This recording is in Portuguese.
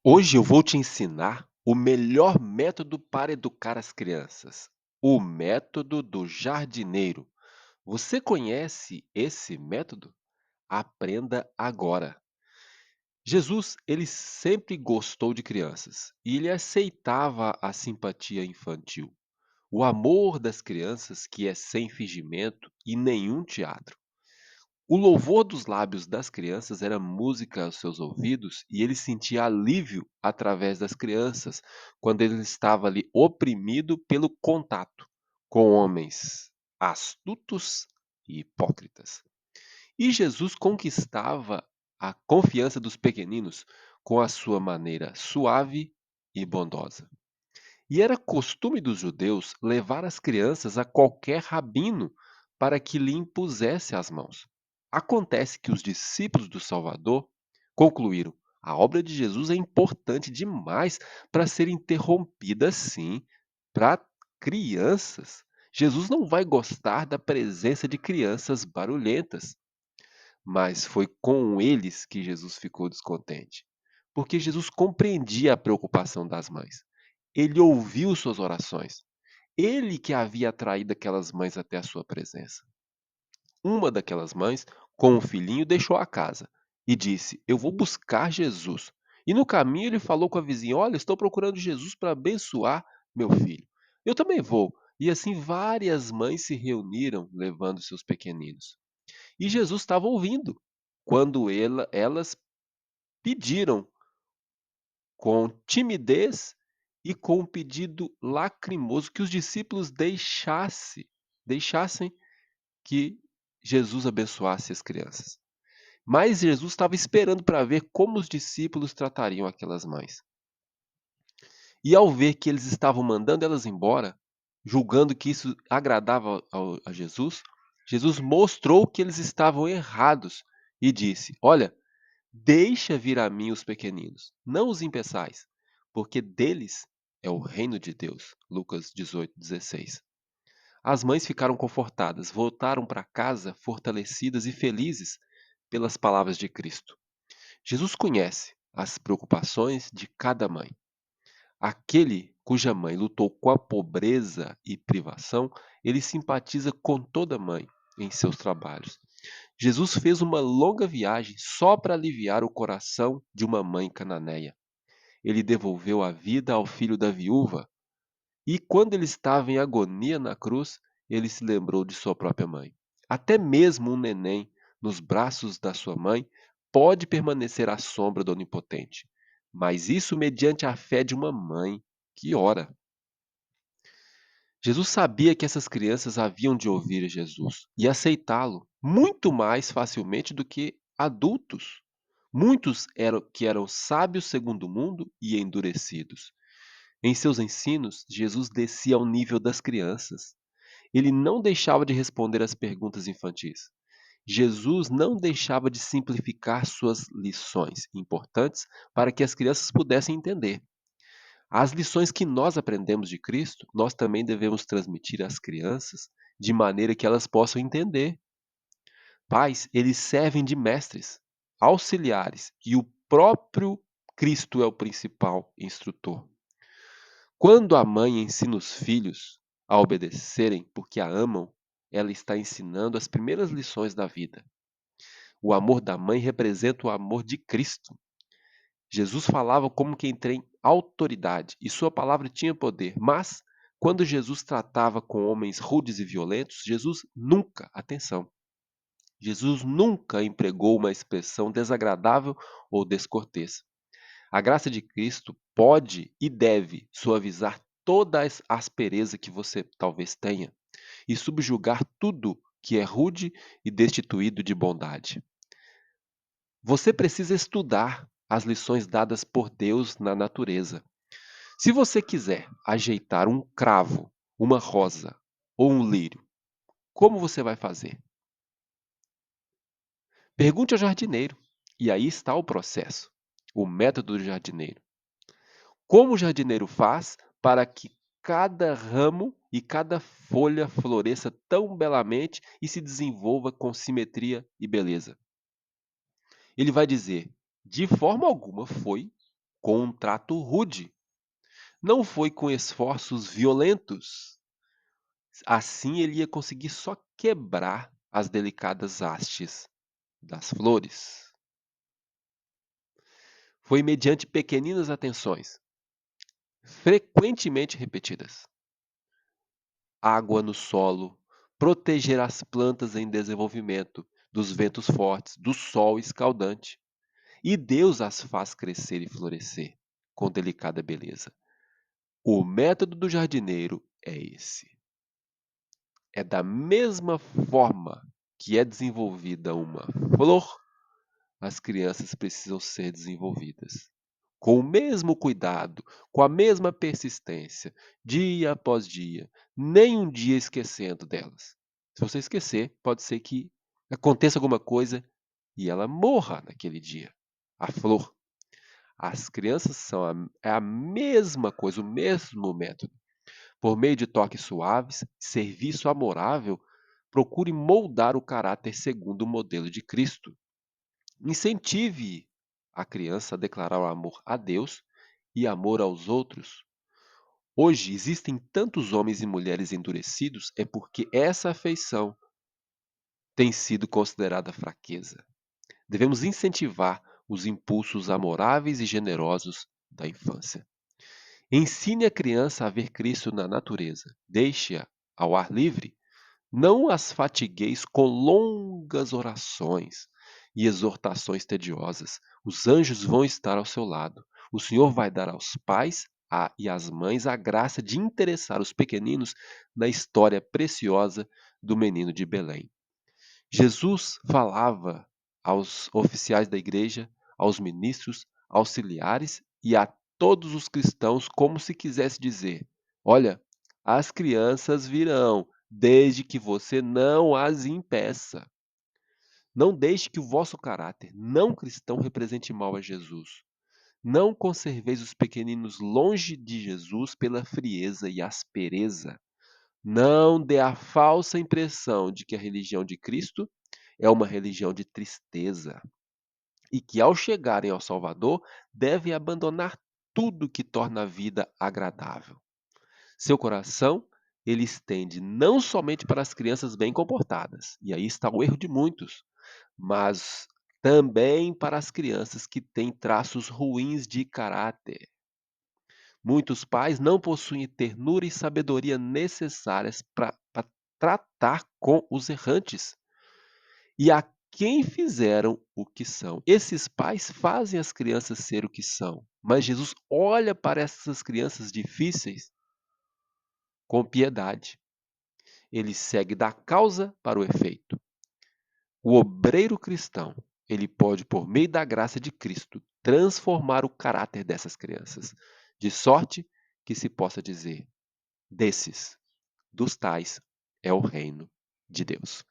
Hoje eu vou te ensinar o melhor método para educar as crianças, o método do jardineiro. Você conhece esse método? Aprenda agora. Jesus, ele sempre gostou de crianças e ele aceitava a simpatia infantil, o amor das crianças que é sem fingimento e nenhum teatro. O louvor dos lábios das crianças era música aos seus ouvidos e ele sentia alívio através das crianças quando ele estava ali oprimido pelo contato com homens astutos e hipócritas. E Jesus conquistava a confiança dos pequeninos com a sua maneira suave e bondosa. E era costume dos judeus levar as crianças a qualquer rabino para que lhe impusesse as mãos. Acontece que os discípulos do Salvador concluíram: a obra de Jesus é importante demais para ser interrompida assim, para crianças. Jesus não vai gostar da presença de crianças barulhentas. Mas foi com eles que Jesus ficou descontente, porque Jesus compreendia a preocupação das mães. Ele ouviu suas orações. Ele que havia atraído aquelas mães até a sua presença. Uma daquelas mães, com um filhinho, deixou a casa e disse: Eu vou buscar Jesus. E no caminho ele falou com a vizinha: Olha, estou procurando Jesus para abençoar meu filho. Eu também vou. E assim várias mães se reuniram, levando seus pequeninos. E Jesus estava ouvindo quando elas pediram com timidez e com um pedido lacrimoso que os discípulos deixassem que Jesus abençoasse as crianças. Mas Jesus estava esperando para ver como os discípulos tratariam aquelas mães. E ao ver que eles estavam mandando elas embora, julgando que isso agradava a Jesus, Jesus mostrou que eles estavam errados e disse: Olha, deixa vir a mim os pequeninos, não os impeçais, porque deles é o reino de Deus. Lucas 18:16. As mães ficaram confortadas, voltaram para casa fortalecidas e felizes pelas palavras de Cristo. Jesus conhece as preocupações de cada mãe. Aquele cuja mãe lutou com a pobreza e privação, ele simpatiza com toda mãe em seus trabalhos. Jesus fez uma longa viagem só para aliviar o coração de uma mãe cananeia. Ele devolveu a vida ao filho da viúva e, quando ele estava em agonia na cruz, ele se lembrou de sua própria mãe. Até mesmo um neném nos braços da sua mãe pode permanecer à sombra do Onipotente, mas isso mediante a fé de uma mãe que ora. Jesus sabia que essas crianças haviam de ouvir Jesus e aceitá-lo muito mais facilmente do que adultos. Muitos eram sábios segundo o mundo e endurecidos. Em seus ensinos, Jesus descia ao nível das crianças. Ele não deixava de responder às perguntas infantis. Jesus não deixava de simplificar suas lições importantes para que as crianças pudessem entender. As lições que nós aprendemos de Cristo, nós também devemos transmitir às crianças de maneira que elas possam entender. Pais, eles servem de mestres, auxiliares, e o próprio Cristo é o principal instrutor. Quando a mãe ensina os filhos a obedecerem porque a amam, ela está ensinando as primeiras lições da vida. O amor da mãe representa o amor de Cristo. Jesus falava como quem tem autoridade e sua palavra tinha poder, mas quando Jesus tratava com homens rudes e violentos, atenção, Jesus nunca empregou uma expressão desagradável ou descortês. A graça de Cristo pode e deve suavizar toda a aspereza que você talvez tenha e subjugar tudo que é rude e destituído de bondade. Você precisa estudar as lições dadas por Deus na natureza. Se você quiser ajeitar um cravo, uma rosa ou um lírio, como você vai fazer? Pergunte ao jardineiro. E aí está o processo, o método do jardineiro. Como o jardineiro faz para que cada ramo e cada folha floresça tão belamente e se desenvolva com simetria e beleza? Ele vai dizer: de forma alguma foi com um trato rude, não foi com esforços violentos. Assim ele ia conseguir só quebrar as delicadas hastes das flores. Foi mediante pequeninas atenções, frequentemente repetidas. Água no solo, proteger as plantas em desenvolvimento dos ventos fortes, do sol escaldante. E Deus as faz crescer e florescer com delicada beleza. O método do jardineiro é esse. É da mesma forma que é desenvolvida uma flor, as crianças precisam ser desenvolvidas. Com o mesmo cuidado, com a mesma persistência, dia após dia, nem um dia esquecendo delas. Se você esquecer, pode ser que aconteça alguma coisa e ela morra naquele dia. A flor. As crianças são a mesma coisa, o mesmo método. Por meio de toques suaves, serviço amorável, procure moldar o caráter segundo o modelo de Cristo. Incentive a criança a declarar o amor a Deus e amor aos outros. Hoje existem tantos homens e mulheres endurecidos é porque essa afeição tem sido considerada fraqueza. Devemos incentivar os impulsos amoráveis e generosos da infância. Ensine a criança a ver Cristo na natureza. Deixe-a ao ar livre. Não as fatigueis com longas orações e exortações tediosas. Os anjos vão estar ao seu lado. O Senhor vai dar aos pais e às mães a graça de interessar os pequeninos na história preciosa do menino de Belém. Jesus falava aos oficiais da igreja, aos ministros, auxiliares e a todos os cristãos como se quisesse dizer: olha, as crianças virão, desde que você não as impeça. Não deixe que o vosso caráter não cristão represente mal a Jesus. Não conserveis os pequeninos longe de Jesus pela frieza e aspereza. Não dê a falsa impressão de que a religião de Cristo é uma religião de tristeza e que, ao chegarem ao Salvador, devem abandonar tudo que torna a vida agradável. Seu coração ele estende não somente para as crianças bem comportadas, e aí está o erro de muitos, mas também para as crianças que têm traços ruins de caráter. Muitos pais não possuem ternura e sabedoria necessárias para tratar com os errantes e a quem fizeram o que são. Esses pais fazem as crianças ser o que são, mas Jesus olha para essas crianças difíceis com piedade. Ele segue da causa para o efeito. O obreiro cristão, ele pode, por meio da graça de Cristo, transformar o caráter dessas crianças, de sorte que se possa dizer: desses, dos tais, é o reino de Deus.